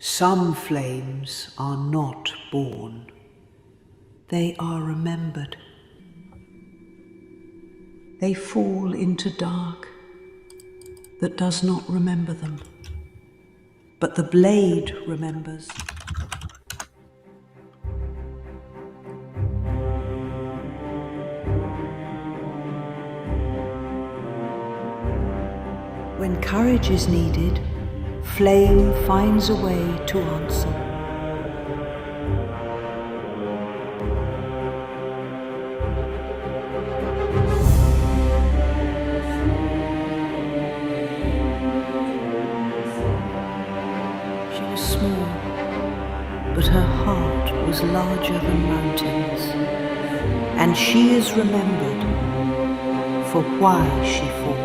Some flames are not born. They are remembered. They fall into dark that does not remember them. But the blade remembers. When courage is needed, flame finds a way to answer. She was small, but her heart was larger than mountains, and she is remembered for why she fought.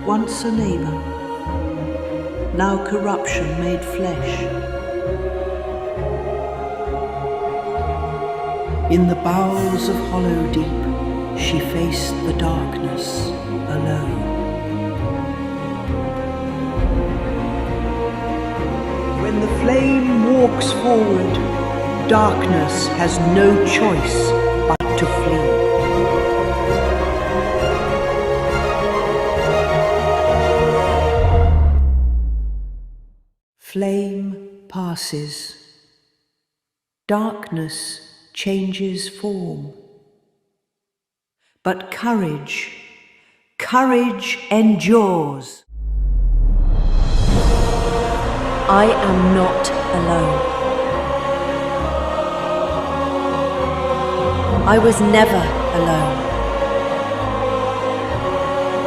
Once a neighbour, now corruption made flesh. In the bowels of hollow deep, she faced the darkness alone. When the flame walks forward, darkness has no choice but to flee. Flame passes. Darkness changes form. But courage endures. I am not alone. I was never alone.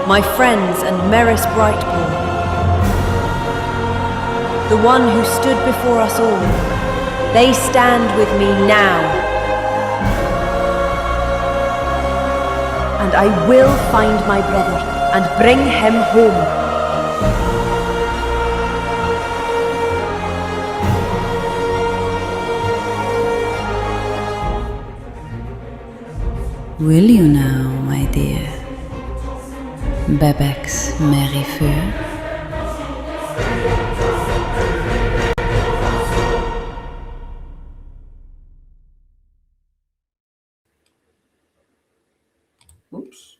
My friends and Merris Brightborn, the one who stood before us all, they stand with me now. And I will find my brother and bring him home. Will you now, my dear? Bebex Merryfeu? Oops.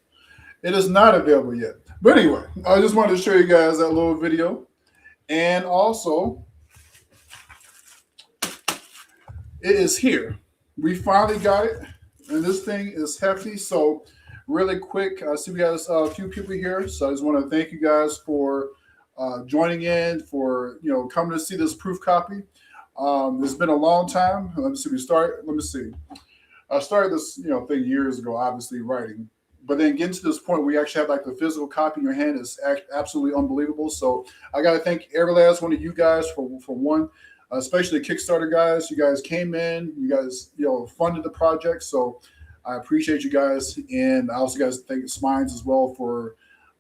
It is not available yet. But anyway, I just wanted to show you guys that little video. And also, it is here. We finally got it. And this thing is hefty. So really quick, I see we got a few people here. So I just want to thank you guys for joining in, for coming to see this proof copy. It's been a long time. Let me see. I started this thing years ago, obviously writing. But then getting to this point where you actually have like the physical copy in your hand is absolutely unbelievable. So I got to thank every last one of you guys for one, especially the Kickstarter guys. You guys came in, you guys funded the project. So I appreciate you guys. And I also got to thank Smines as well for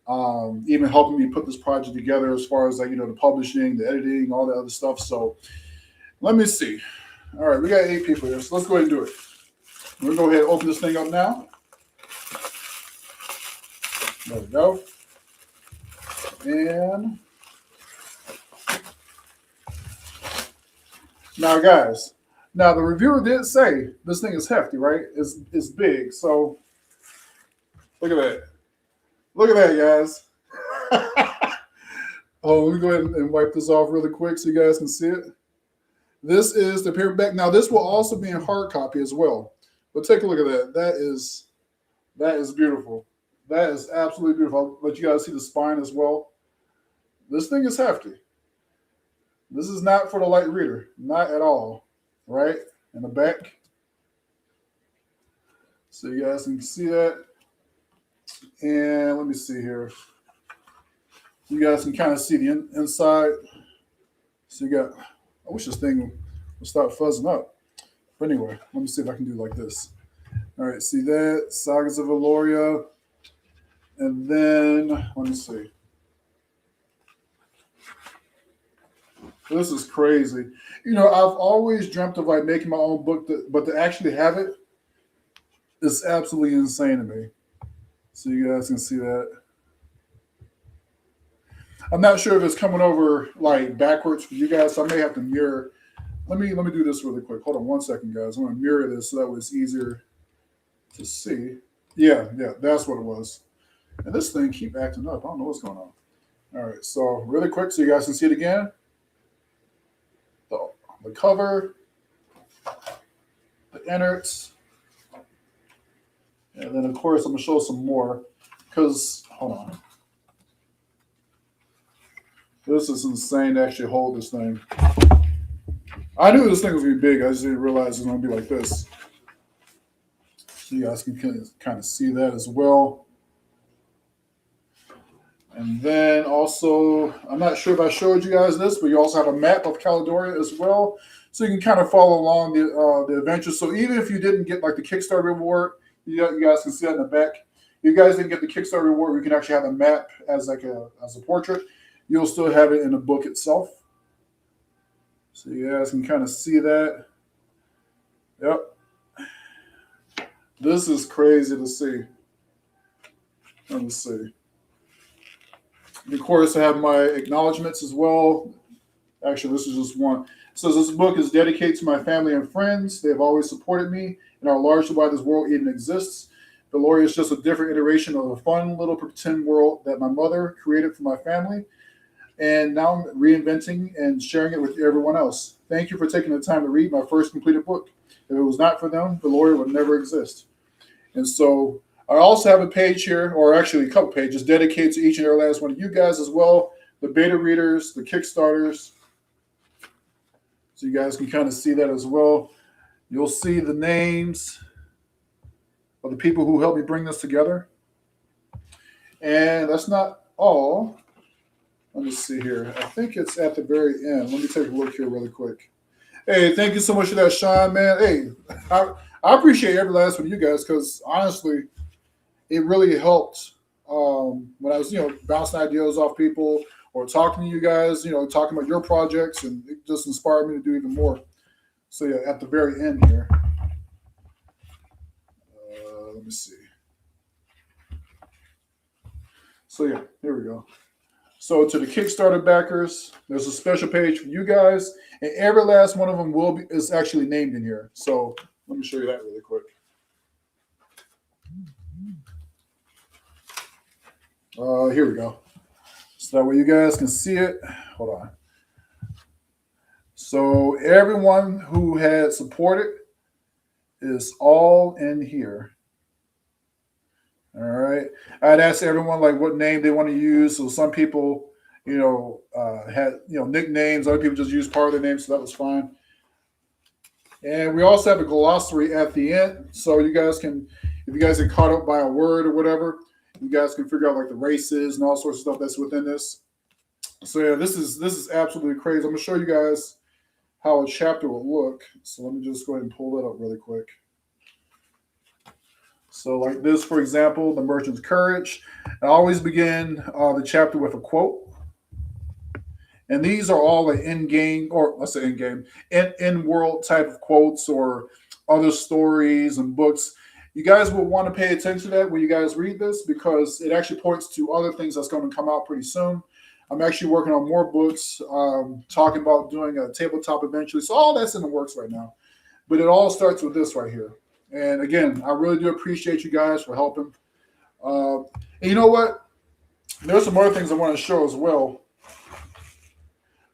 even helping me put this project together as far as like, the publishing, the editing, all that other stuff. So let me see. All right, we got 8 people here, so let's go ahead and do it. We're going to go ahead and open this thing up now. There we go. And now, guys, the reviewer did say this thing is hefty, right? It's big. So look at that. Look at that, guys. Oh, let me go ahead and wipe this off really quick so you guys can see it. This is the paperback. Now, this will also be in hard copy as well. But take a look at that. That is beautiful. That is absolutely beautiful. I'll let you guys see the spine as well. This thing is hefty. This is not for the light reader. Not at all. Right? In the back. So you guys can see that. And let me see here. You guys can kind of see the inside. So you got, I wish this thing would start fuzzing up. But anyway, let me see if I can do like this. All right, see that? Sagas of Vaelora. And then, let me see. This is crazy. I've always dreamt of like making my own book, but to actually have it is absolutely insane to me. So you guys can see that. I'm not sure if it's coming over like backwards for you guys, so I may have to mirror. Let me do this really quick. Hold on one second, guys. I'm gonna mirror this so that way it's easier to see. Yeah, that's what it was. And this thing keep acting up. I don't know what's going on. All right, so really quick so you guys can see it again. The cover, the innards, and then of course I'm gonna show some more because hold on. This is insane to actually hold this thing. I knew this thing was gonna be big. I just didn't realize it was gonna be like this. So you guys can kind of see that as well. And then also, I'm not sure if I showed you guys this, but you also have a map of Caledonia as well. So you can kind of follow along the adventure. So even if you didn't get like the Kickstarter reward, you guys can see that in the back. If you guys didn't get the Kickstarter reward, you can actually have a map as a portrait. You'll still have it in the book itself. So you guys can kind of see that. Yep. This is crazy to see. Let me see. Of course, I have my acknowledgments as well. Actually, this is just one. It says this book is dedicated to my family and friends. They have always supported me and are largely why this world even exists. Vaelora is just a different iteration of a fun little pretend world that my mother created for my family. And now I'm reinventing and sharing it with everyone else. Thank you for taking the time to read my first completed book. If it was not for them, Vaelora would never exist. And so I also have a page here, or actually a couple pages, dedicated to each and every last one of you guys as well, the beta readers, the Kickstarters. So you guys can kind of see that as well. You'll see the names of the people who helped me bring this together. And that's not all. Let me see here. I think it's at the very end. Let me take a look here really quick. Hey, thank you so much for that, Sean, man. Hey, I appreciate every last one of you guys because honestly, it really helped when I was, bouncing ideas off people or talking to you guys, talking about your projects, and it just inspired me to do even more. So yeah, at the very end here, let me see. So yeah, here we go. So to the Kickstarter backers, there's a special page for you guys, and every last one of them is actually named in here. So let me show you that really quick. Here we go. So that way you guys can see it. Hold on. So everyone who had supported is all in here. All right. I'd ask everyone like what name they want to use. So some people, had nicknames. Other people just used part of their name, so that was fine. And we also have a glossary at the end, so you guys can, if you guys get caught up by a word or whatever, you guys can figure out like the races and all sorts of stuff that's within this. So yeah, this is absolutely crazy. I'm gonna show you guys how a chapter will look. So let me just go ahead and pull that up really quick. So like this, for example, the merchant's courage. I always begin the chapter with a quote. And these are all like in-game, or let's say in-game, in-world type of quotes or other stories and books. You guys will want to pay attention to that when you guys read this because it actually points to other things that's going to come out pretty soon. I'm actually working on more books, talking about doing a tabletop eventually. So all that's in the works right now. But it all starts with this right here. And again, I really do appreciate you guys for helping. And you know what? There's some other things I want to show as well.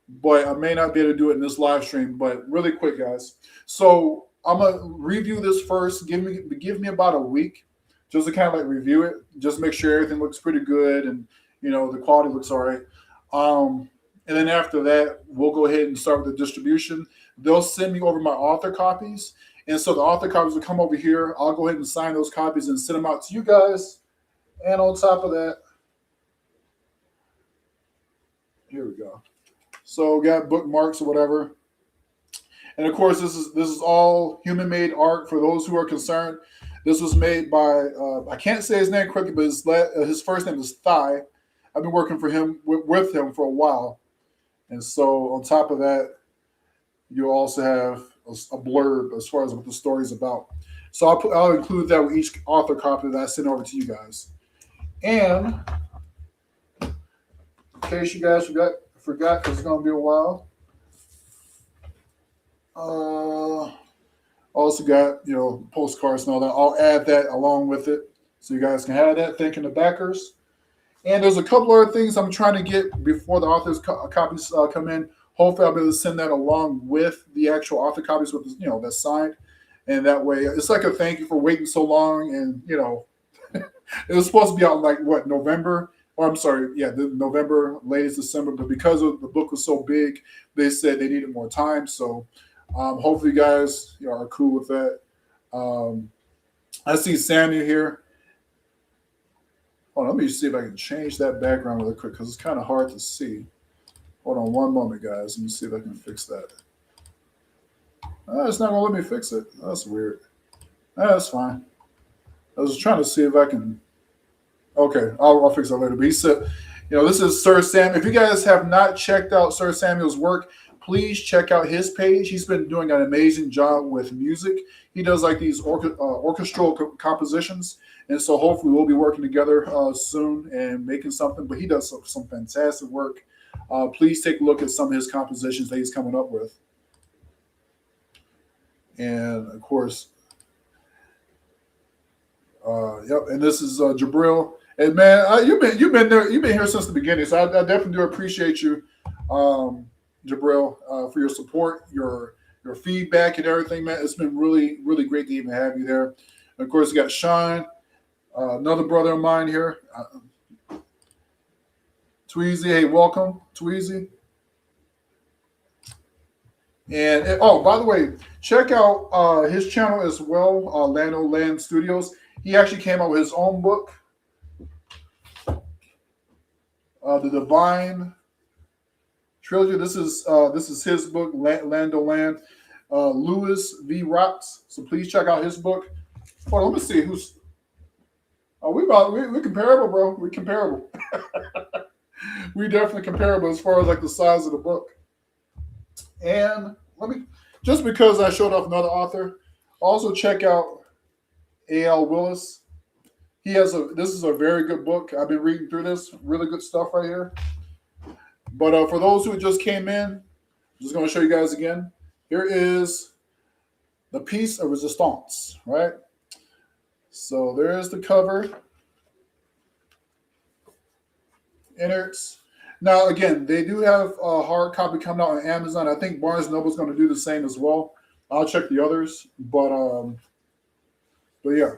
But I may not be able to do it in this live stream. But really quick, guys. So I'm going to review this first. Give me about a week just to kind of like review it. Just make sure everything looks pretty good and, you know, the quality looks all right. And then after that, we'll go ahead and start with the distribution. They'll send me over my author copies. And so the author copies will come over here. I'll go ahead and sign those copies and send them out to you guys. And on top of that, here we go. So we got bookmarks or whatever. And of course, this is all human-made art for those who are concerned. This was made by, I can't say his name quickly, but his first name is Thai. I've been working for him with him for a while. And so on top of that, you'll also have a blurb as far as what the story is about. So I'll include that with each author copy that I send over to you guys. And in case you guys forgot because it's going to be a while. Also got, you know, postcards and all that. I'll add that along with it so you guys can have that. Thanking the backers. And there's a couple other things I'm trying to get before the author's copies come in. Hopefully I'll be able to send that along with the actual author copies with, you know, that's signed. And that way it's like a thank you for waiting so long. And, you know, it was supposed to be out like what, November? Or I'm sorry, yeah, November, latest December. But because of the book was so big, they said they needed more time. So hopefully you guys, you know, are cool with that. I see Samuel here. Hold on, let me see if I can change that background really quick because it's kind of hard to see. Hold on one moment, guys. Let me see if I can fix that. It's not going to let me fix it. That's weird. That's fine. I was trying to see if I can. Okay, I'll fix that later. But he said, you know, this is Sir Sam. If you guys have not checked out Sir Samuel's work, please check out his page. He's been doing an amazing job with music. He does like these orchestral compositions. And so hopefully we'll be working together soon and making something. But he does some fantastic work. Please take a look at some of his compositions that he's coming up with. And of course, yep. And this is Jabril. And man, you've been there. You've been here since the beginning. So I definitely do appreciate you, Jabril, for your support, your feedback, and everything, man. It's been really, really great to even have you there. And of course, you got Sean, another brother of mine here. Tweezy, hey, welcome, Tweezy. And oh, by the way, check out his channel as well, Lando Land Studios. He actually came out with his own book, The Divine Trilogy. This is his book, Lando Land. Lewis V. Rocks. So please check out his book. Hold on, let me see who's. Oh, we're comparable, bro. We're comparable. We definitely comparable as far as like the size of the book. And let me, just because I showed off another author, also check out A.L. Willis. This is a very good book. I've been reading through this. Really good stuff right here. But for those who just came in, I'm just going to show you guys again. Here is the Piece of Resistance, right? So there's the cover. Innards. Now, again, they do have a hard copy coming out on Amazon. I think Barnes & Noble is going to do the same as well. I'll check the others. But yeah.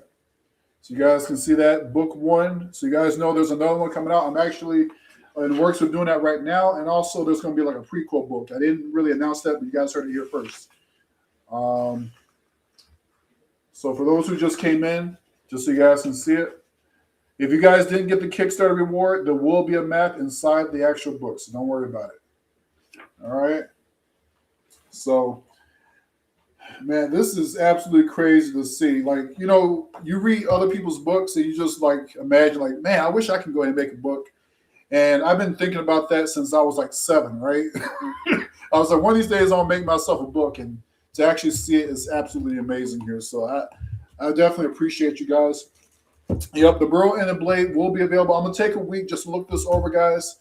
So you guys can see that. Book 1. So you guys know there's another one coming out. I'm actually in the works of doing that right now. And also there's going to be like a prequel book. I didn't really announce that, but you guys heard it here first. So for those who just came in, just so you guys can see it, if you guys didn't get the Kickstarter reward, there will be a map inside the actual book, so don't worry about it. All right. So Man, this is absolutely crazy to see. Like, you read other people's books and you just like imagine, like, man, I wish I could go ahead and make a book. And I've been thinking about that since I was like 7, right? I was like, one of these days I'll make myself a book, and to actually see it is absolutely amazing here. So I definitely appreciate you guys. Yep, the Burrow and the Blade will be available. I'm gonna take a week just to look this over, guys.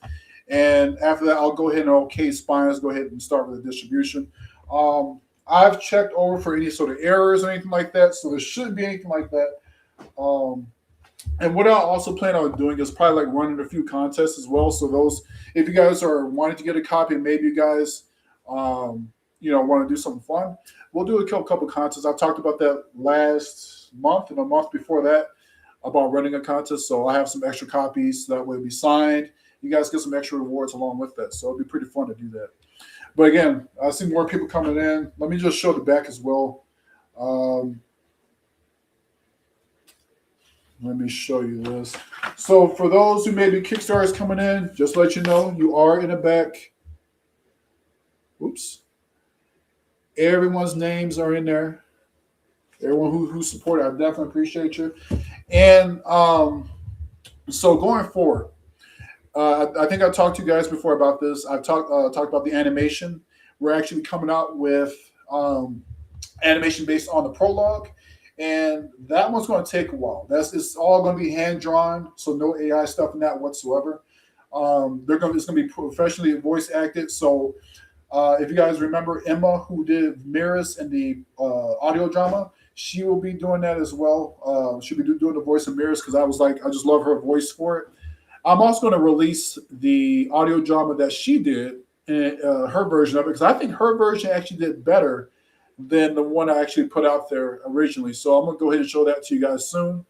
And after that, I'll go ahead and okay spines, go ahead and start with the distribution. I've checked over for any sort of errors or anything like that, so there shouldn't be anything like that. And what I also plan on doing is probably like running a few contests as well. So those, if you guys are wanting to get a copy, and maybe you guys, want to do something fun, we'll do a couple contests. I talked about that last month and a month before that about running a contest. So I have some extra copies so that way it'll be signed. You guys get some extra rewards along with that. So it'll be pretty fun to do that. But again, I see more people coming in. Let me just show the back as well. Let me show you this. So for those who may be Kickstarters coming in, just to let you know, you are in the back. Oops. Everyone's names are in there. Everyone who supported, I definitely appreciate you. And so going forward, I think I talked to you guys before about this. I've talked about the animation. We're actually coming out with animation based on the prologue, and that one's going to take a while. It's all going to be hand drawn, so no AI stuff in that whatsoever. It's going to be professionally voice acted. So if you guys remember Emma, who did Mirrors in the audio drama, she will be doing that as well. She'll be doing the voice of Mirrors because I just love her voice for it. I'm also going to release the audio drama that she did, in her version of it, because I think her version actually did better than the one I actually put out there originally. So I'm going to go ahead and show that to you guys soon.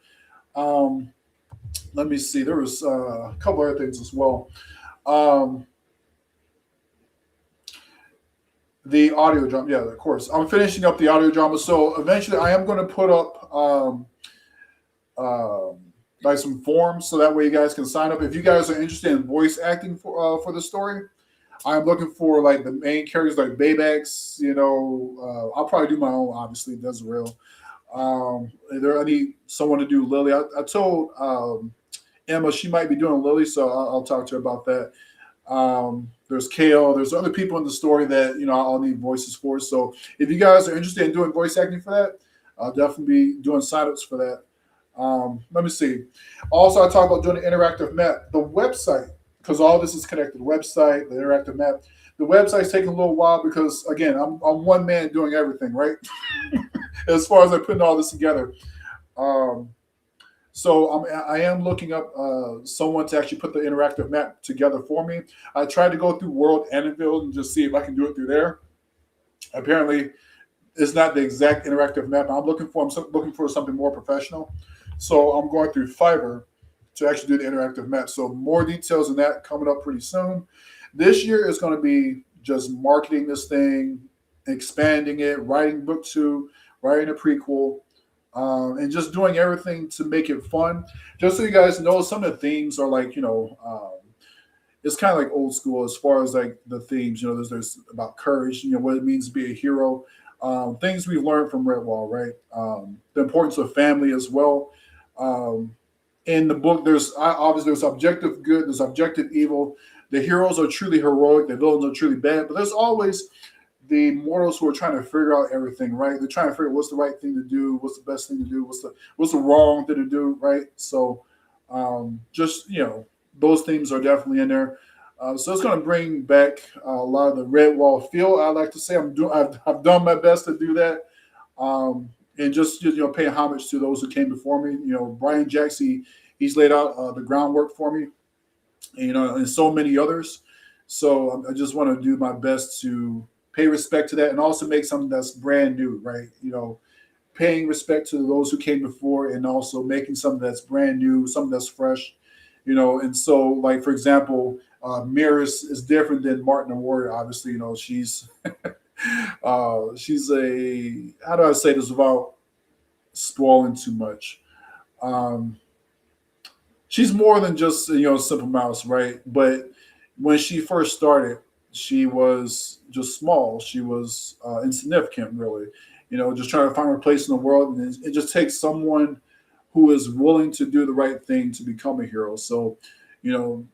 Let me see. There was a couple other things as well. The audio drama, yeah, of course. I'm finishing up the audio drama. So eventually I am going to put up like some forms so that way you guys can sign up. If you guys are interested in voice acting for the story, I'm looking for like the main characters like Baybax. I'll probably do my own, obviously, Desiree. I need someone to do Lily. I told Emma she might be doing Lily, so I'll talk to her about that. There's Kale. There's other people in the story that I'll need voices for. So if you guys are interested in doing voice acting for that, I'll definitely be doing signups for that. Let me see. Also, I talked about doing an interactive map. The website, because all this is connected. The website, the interactive map. The website's taking a little while because, again, I'm one man doing everything, right? As far as I putting all this together. So I am looking up someone to actually put the interactive map together for me. I tried to go through World Anvil and just see if I can do it through there. Apparently, it's not the exact interactive map I'm looking for. I'm looking for something more professional. So I'm going through Fiverr to actually do the interactive map. So more details on that coming up pretty soon. This year is going to be just marketing this thing, expanding it, writing book 2, writing a prequel, and just doing everything to make it fun. Just so you guys know, some of the themes are like, it's kind of like old school as far as like the themes. There's about courage, what it means to be a hero. Things we've learned from Redwall, right? The importance of family as well. In the book, there's objective good, there's objective evil. The heroes are truly heroic, the villains are truly bad, but there's always the mortals who are trying to figure out everything, right? They're trying to figure out what's the right thing to do, what's the best thing to do, what's the wrong thing to do, right? So those themes are definitely in there. So it's going to bring back a lot of the Redwall feel. I like to say I've done my best to do that, and just pay homage to those who came before me. Brian Jacques, he's laid out the groundwork for me, and so many others. So I just want to do my best to pay respect to that, and also make something that's brand new, right? Paying respect to those who came before, and also making something that's brand new, something that's fresh. And so, like, for example, Mirrors is different than Martin the Warrior. Obviously, she's she's a, how do I say this without spoiling too much? She's more than just simple mouse, right? But when she first started, she was just small. She was insignificant, really. Just trying to find her place in the world, and it just takes someone who is willing to do the right thing to become a hero. So,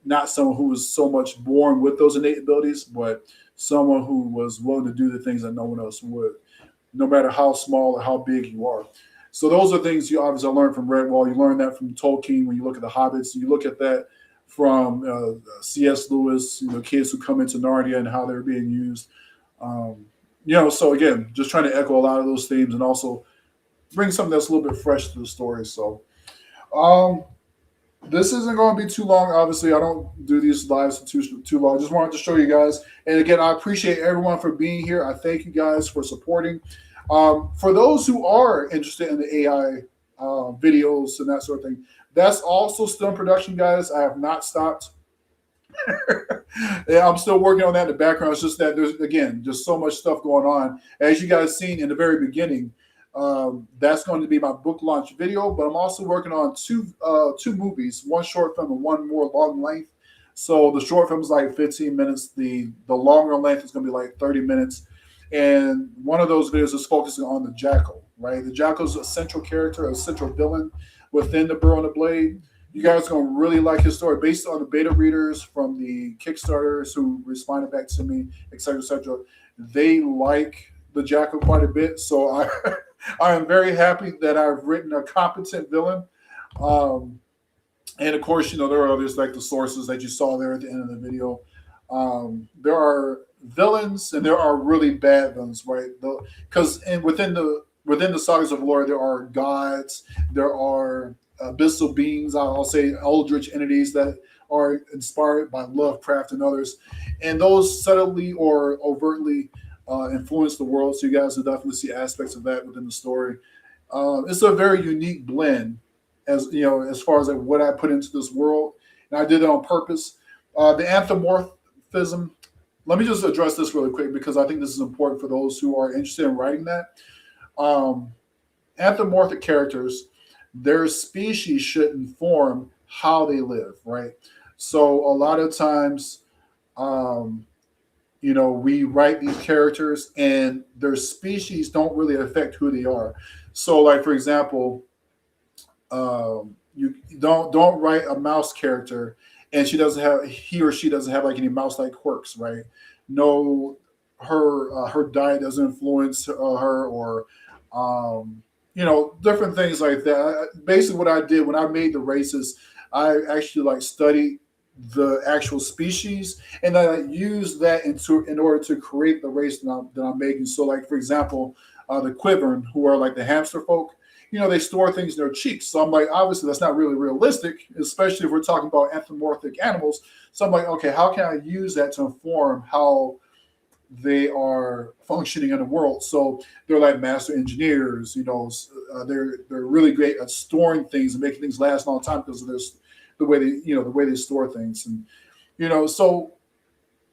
not someone who was so much born with those innate abilities, but someone who was willing to do the things that no one else would, no matter how small or how big you are. So those are things you obviously learned from Redwall. You learn that from Tolkien when you look at the Hobbits. You look at that from C.S. Lewis, kids who come into Narnia and how they're being used. So again, just trying to echo a lot of those themes and also bring something that's a little bit fresh to the story. So this isn't going to be too long. Obviously, I don't do these lives too long. I just wanted to show you guys. And again, I appreciate everyone for being here. I thank you guys for supporting. For those who are interested in the AI videos and that sort of thing, that's also still in production, guys. I have not stopped. Yeah, I'm still working on that in the background. It's just that there's, again, just so much stuff going on. As you guys seen in the very beginning, that's going to be my book launch video, but I'm also working on two movies, one short film and one more long length. So the short film is like 15 minutes. The longer length is going to be like 30 minutes. And one of those videos is focusing on the Jackal, right? The Jackal is a central character, a central villain within the Burrow and the Blade. You guys are going to really like his story based on the beta readers from the Kickstarters who responded back to me, et cetera, et cetera. They like the Jackal quite a bit. So I am very happy that I've written a competent villain. And of course, there are others like the sources that you saw there at the end of the video. There are villains and there are really bad villains, right? Because within the Sagas of Vaelora, there are gods, there are abyssal beings, I'll say eldritch entities that are inspired by Lovecraft and others, and those subtly or overtly influence the world. So you guys will definitely see aspects of that within the story. It's a very unique blend, as far as like what I put into this world, and I did it on purpose. The anthropomorphism. Let me just address this really quick because I think this is important for those who are interested in writing that. Anthropomorphic characters, their species should inform how they live, right? So a lot of times, we write these characters and their species don't really affect who they are. So, like for example, you don't write a mouse character and he or she doesn't have like any mouse-like quirks, right? No, her diet doesn't influence her, or different things like that. Basically, what I did when I made the races, I actually like studied the actual species, and I used that in order to create the race that I'm making. So, like for example, the Quivern, who are like the hamster folk, they store things in their cheeks. So I'm like, obviously that's not really realistic, especially if we're talking about anthropomorphic animals. So I'm like, okay, how can I use that to inform how they are functioning in the world? So they're like master engineers, they're really great at storing things and making things last a long time because of the way they store things. And so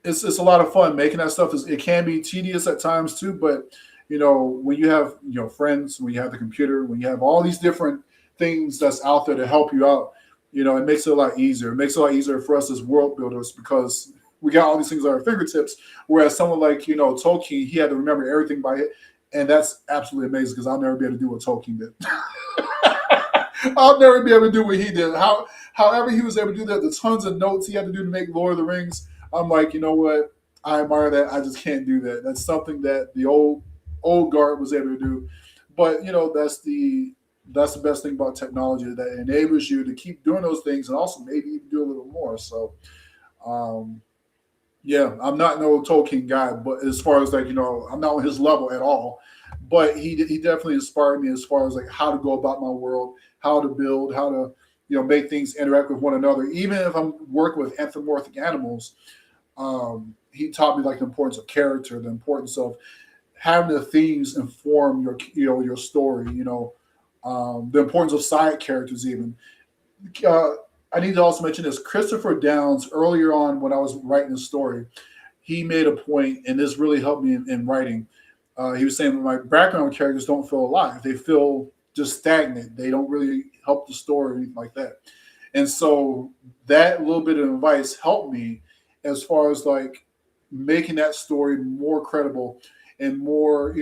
it's a lot of fun making that stuff. It can be tedious at times too, but when you have friends, when you have the computer, when you have all these different things that's out there to help you out, it makes it a lot easier. It makes it a lot easier for us as world builders because we got all these things at our fingertips. Whereas someone like Tolkien, he had to remember everything by it, and that's absolutely amazing because I'll never be able to do what Tolkien did. I'll never be able to do what he did. However he was able to do that, the tons of notes he had to do to make Lord of the Rings. I'm like, you know what? I admire that. I just can't do that. That's something that the old guard was able to do. But that's the best thing about technology, that enables you to keep doing those things and also maybe even do a little more. So yeah, I'm not no Tolkien guy, but as far as like, I'm not on his level at all. But he definitely inspired me as far as like how to go about my world, how to build, how to make things interact with one another. Even if I'm working with anthropomorphic animals, he taught me like the importance of character, the importance of having the themes inform your story. The importance of side characters even. I need to also mention this. Christopher Downs, earlier on when I was writing the story, he made a point, and this really helped me in writing. He was saying my background characters don't feel alive. They feel just stagnant. They don't really help the story or anything like that. And so that little bit of advice helped me as far as like making that story more credible and more,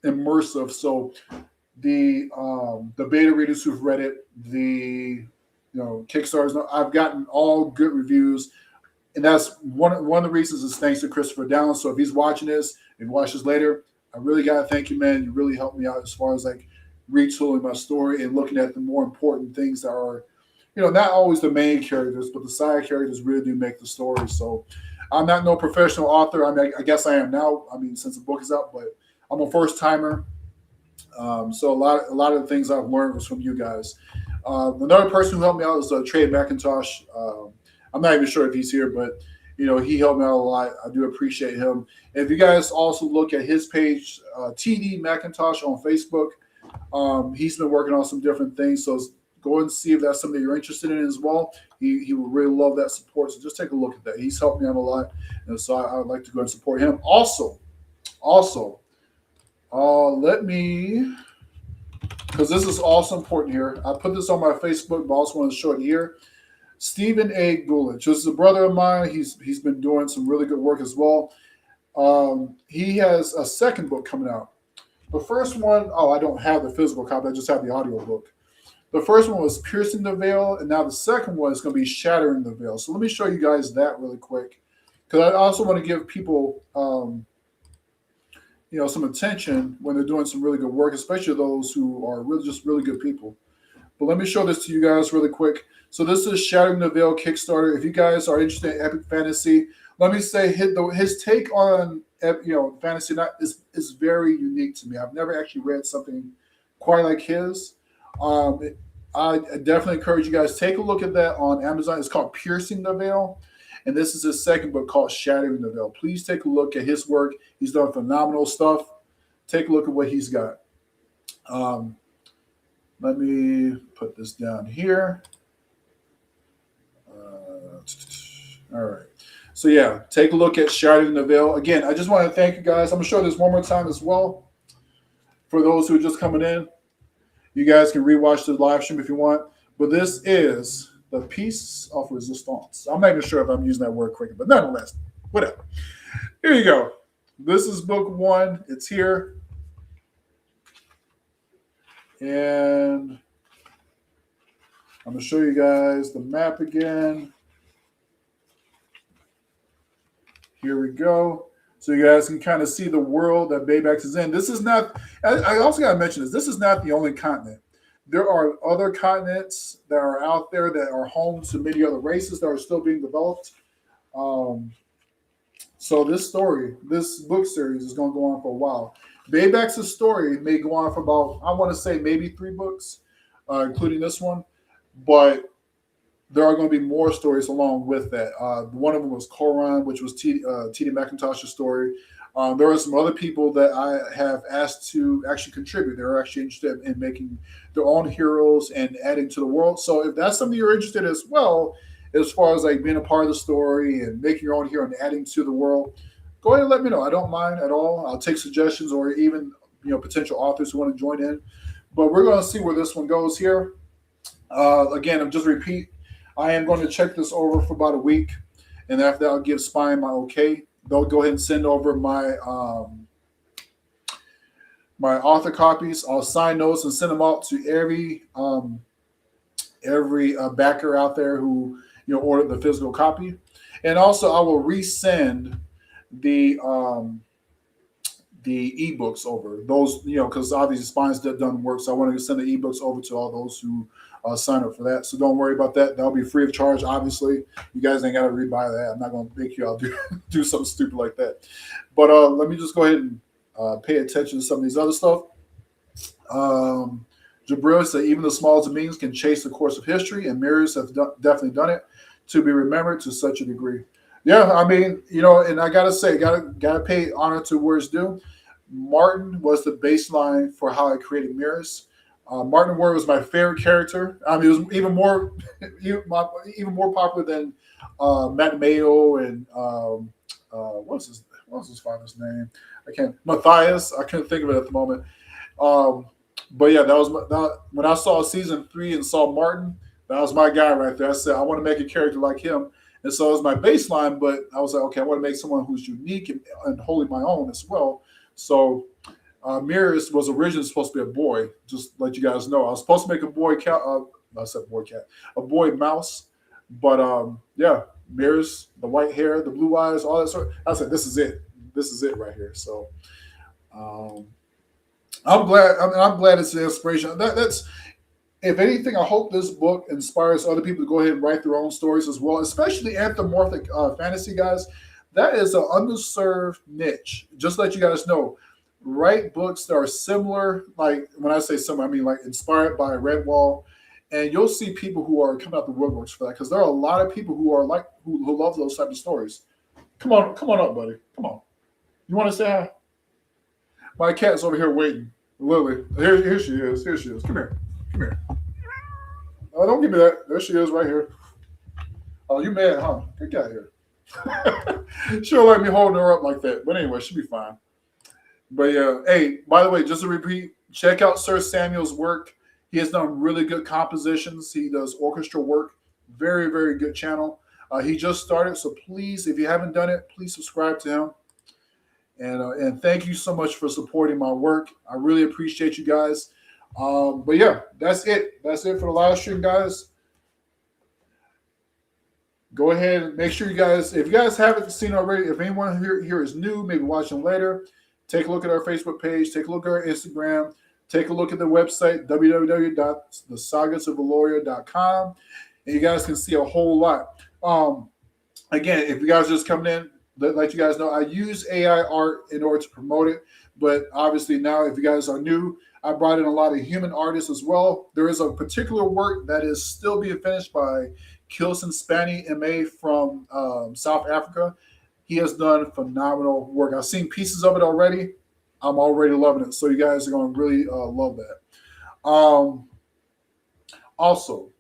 immersive. So the beta readers who've read it, the Kickstarters, I've gotten all good reviews, and that's one of the reasons is thanks to Christopher Downs. So if he's watching this, if he watches this later, I really gotta thank you, man. You really helped me out as far as like retooling my story and looking at the more important things that are, not always the main characters, but the side characters really do make the story. So I'm not no professional author. I mean, I guess I am now. I mean, since the book is out, but I'm a first timer. So a lot of the things I've learned was from you guys. Another person who helped me out is Trey McIntosh. I'm not even sure if he's here, but he helped me out a lot. I do appreciate him. And if you guys also look at his page, TD McIntosh on Facebook, he's been working on some different things. So go and see if that's something you're interested in as well. He would really love that support. So just take a look at that. He's helped me out a lot, and so I would like to go and support him. Also, let me, because this is also important here. I put this on my Facebook, but I also want to show it here. Stephen A. Gulich. This is a brother of mine. He's been doing some really good work as well. He has a second book coming out. The first one, I don't have the physical copy. I just have the audio book. The first one was Piercing the Veil, and now the second one is going to be Shattering the Veil. So let me show you guys that really quick, because I also want to give people, some attention when they're doing some really good work, especially those who are really good people. But let me show this to you guys really quick. So this is Shattering the Veil Kickstarter. If you guys are interested in epic fantasy, let me say his take on fantasy is very unique to me. I've never actually read something quite like his. I definitely encourage you guys, take a look at that on Amazon. It's called Piercing the Veil, and this is his second book called Shattering the Veil. Please take a look at his work. He's done phenomenal stuff. Take a look at what he's got. Let me put this down here. All right. So yeah, take a look at Shattering the Veil. Again, I just want to thank you guys. I'm going to show this one more time as well. For those who are just coming in, you guys can rewatch the live stream if you want. But this is the Piece of Resistance. I'm not even sure if I'm using that word correctly, but nonetheless, whatever. Here you go. This is book one. It's here. And I'm going to show you guys the map again. Here we go. So you guys can kind of see the world that Baybax is in. This is not, I also got to mention this is not the only continent. There are other continents that are out there that are home to many other races that are still being developed. So this book series is going to go on for a while. Baybax's story may go on for about, I want to say maybe 3 books, including this one. But there are going to be more stories along with that. One of them was Koran, which was T.D. McIntosh's story. There are some other people that I have asked to actually contribute. They're actually interested in making their own heroes and adding to the world. So if that's something you're interested in as well, as far as like being a part of the story and making your own hero and adding to the world, go ahead and let me know. I don't mind at all. I'll take suggestions or even potential authors who want to join in. But we're going to see where this one goes here. Again, I'll just repeat. I am going to check this over for about a week, and after that, I'll give Spine my okay. They'll go ahead and send over my my author copies. I'll sign those and send them out to every backer out there who ordered the physical copy, and also I will resend the ebooks over those because obviously Spine's done work, so I want to send the ebooks over to all those who sign up for that. So don't worry about that. That'll be free of charge. Obviously, you guys ain't got to rebuy that. I'm not going to make you all do something stupid like that. But let me just go ahead and pay attention to some of these other stuff. Jabril said even the smallest of means can chase the course of history, and mirrors have definitely done it to be remembered to such a degree. Yeah, I mean, and I gotta say, gotta pay honor to where it's due. Martin was the baseline for how I created mirrors. Martin Ward was my favorite character. I mean, he was even more popular than Matt Mayo and what's his father's name? Matthias. I couldn't think of it at the moment. But yeah, when I saw season 3 and saw Martin, that was my guy right there. I said I want to make a character like him, And so it was my baseline, but I was like, okay, I want to make someone who's unique and wholly my own as well. So Mirrors was originally supposed to be a boy, just to let you guys know. I was supposed to make a boy cat, I said boy cat, a boy mouse. But yeah, Mirrors, the white hair, the blue eyes, all that sort. I said, this is it. This is it right here. So I'm glad. I'm glad it's an inspiration. That's if anything, I hope this book inspires other people to go ahead and write their own stories as well, especially anthropomorphic fantasy guys. That is an underserved niche. Just to let you guys know, write books that are similar. Like when I say similar, I mean like inspired by Redwall, and you'll see people who are coming out the woodworks for that because there are a lot of people who are like who love those type of stories. Come on up, buddy. Come on. You want to say hi? My cat's over here waiting. Lily, here she is. Here she is. Come here. Come here. Oh, don't give me that. There she is right here. Oh, you mad, huh? Get out here. She'll let me hold her up like that. But anyway, she'll be fine. But yeah, hey, by the way, just to repeat, check out Sir Samuel's work. He has done really good compositions. He does orchestral work. Very, very good channel. He just started, so please, if you haven't done it, please subscribe to him. And thank you so much for supporting my work. I really appreciate you guys. But yeah, that's it. That's it for the live stream, guys. Go ahead and make sure you guys, if you guys haven't seen already, if anyone here is new, maybe watching later, take a look at our Facebook page, take a look at our Instagram, take a look at the website, www.thesagasofvaelora.com, and you guys can see a whole lot. Again, if you guys are just coming in, let you guys know, I use AI art in order to promote it, but obviously now, if you guys are new, I brought in a lot of human artists as well. There is a particular work that is still being finished by Kilson Spanny MA from South Africa. He has done phenomenal work. I've seen pieces of it already. I'm already loving it. So you guys are going to really love that. Also,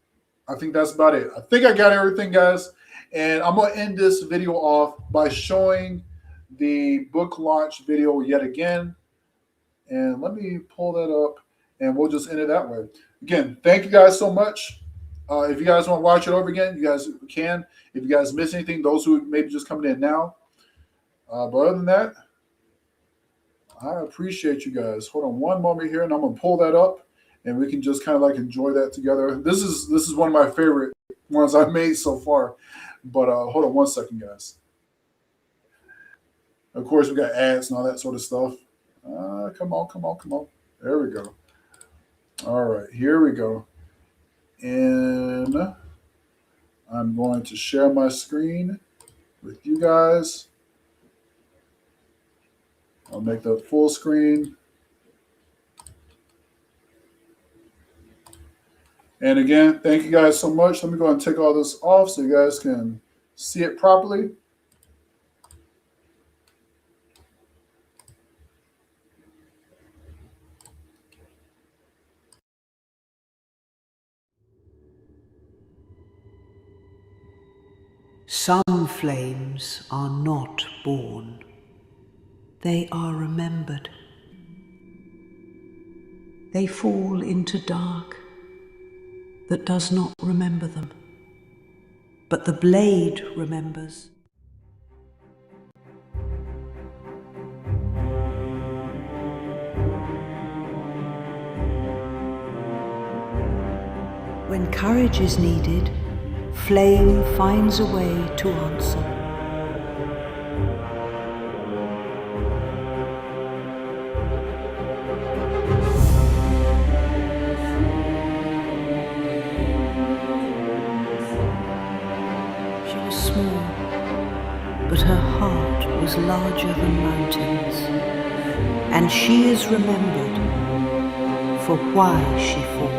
I think that's about it. I think I got everything, guys. And I'm going to end this video off by showing the book launch video yet again. And let me pull that up, and we'll just end it that way. Again, thank you guys so much. If you guys want to watch it over again, you guys can. If you guys miss anything, those who maybe just coming in now. But other than that, I appreciate you guys. Hold on one moment here, and I'm going to pull that up, and we can just kind of like enjoy that together. This is one of my favorite ones I've made so far. But hold on one second, guys. Of course, we got ads and all that sort of stuff. Come on. There we go. All right, here we go. And I'm going to share my screen with you guys. I'll make that full screen. And again, thank you guys so much. Let me go ahead and take all this off so you guys can see it properly. Some flames are not born. They are remembered. They fall into dark that does not remember them. But the blade remembers. When courage is needed, flame finds a way to answer. She was small, but her heart was larger than mountains, and she is remembered for why she fought.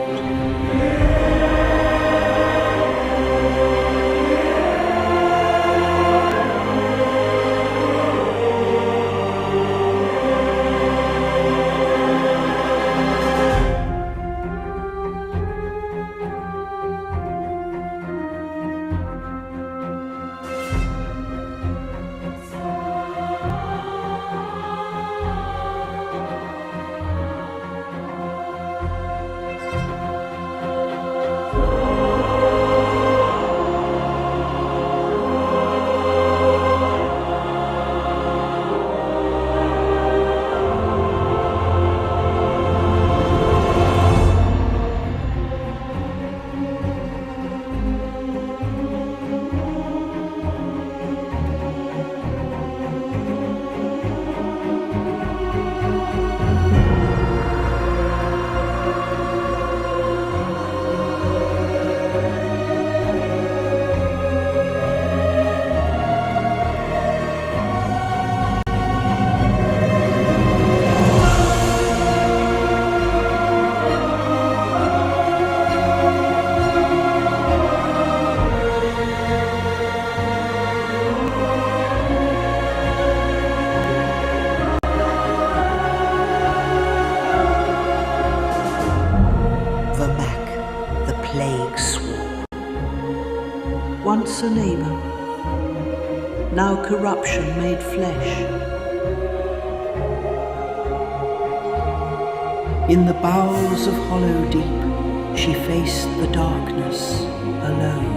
once a neighbor, now corruption made flesh. In the bowels of hollow deep, she faced the darkness alone.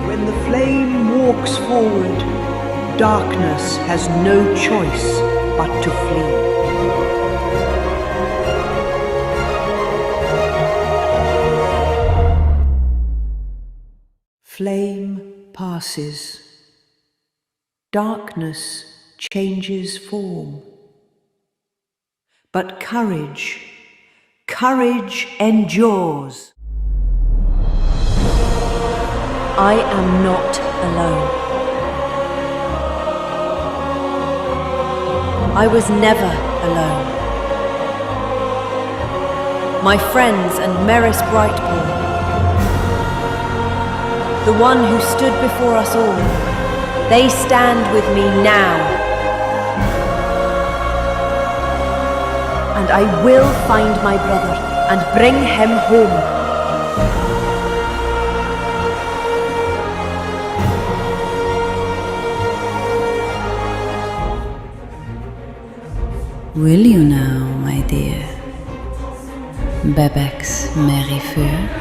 When the flame walks forward, darkness has no choice but to flee. Flame passes. Darkness changes form. But courage endures. I am not alone. I was never alone. My friends and Merris Brightpaw, the one who stood before us all, they stand with me now. And I will find my brother and bring him home. Will you now, my dear? Bebek's merry fur?